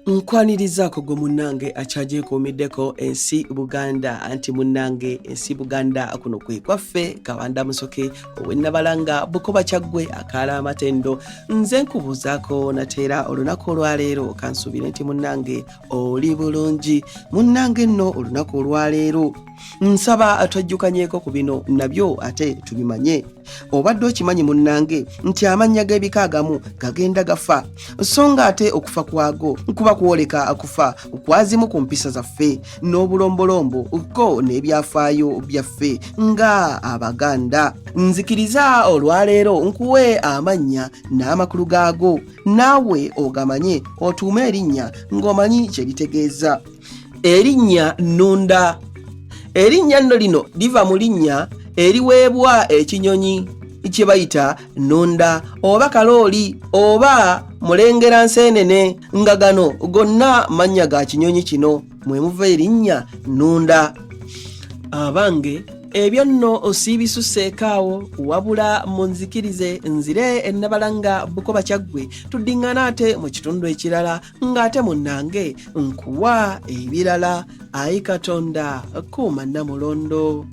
Nkwanirizaako gwe munnange akyagyekuumiddeko ensi Buganda anti munnange ensi Buganda kuno kwe kwaffe Kawanda Musoke ow'ennabalanga Bukoba Kyaggwe akaala amatendo nze nkubuuzaako nateera olunaku olwaleero kansuubire nti munnange oli bulungi munnange nno olunaku olwaleero nsaba atwajjukanyeeko ku bino nabyo ate tubimanye obadde okimanyi munnange nti amannya g'ebika agamu gagenda gafa so nga ate okufa kwago nkuba kwoleka akufa kwazimu ku mpisa zaffe n'obulombolombo ko n'ebyafaayo byaffe nga Abaganda nzikiriza olwaleero nkuwe amannya n'amakulu gaago naawe ogamanye otuume erinnya ng'omanyi kye litegeeza. Erinnya Nnunda. Erinnya nno lino liva mu linnya eriweebwa ekinyonyi kye bayita nnunda oba kalooli oba mulengera nseenene nga gano gonna mannya ga kinyonyi kino mwe muva erinnya nnunda. Abange ebyo nno osiibisuseekaawo wabula munzikirize nzire ennabalanga Bukoba Kyaggwe tuddiŋŋana ate mu kitundu ekirala ng'ate munnange nkuwa ebirala. Ayi Katonda kuuma Namulondo.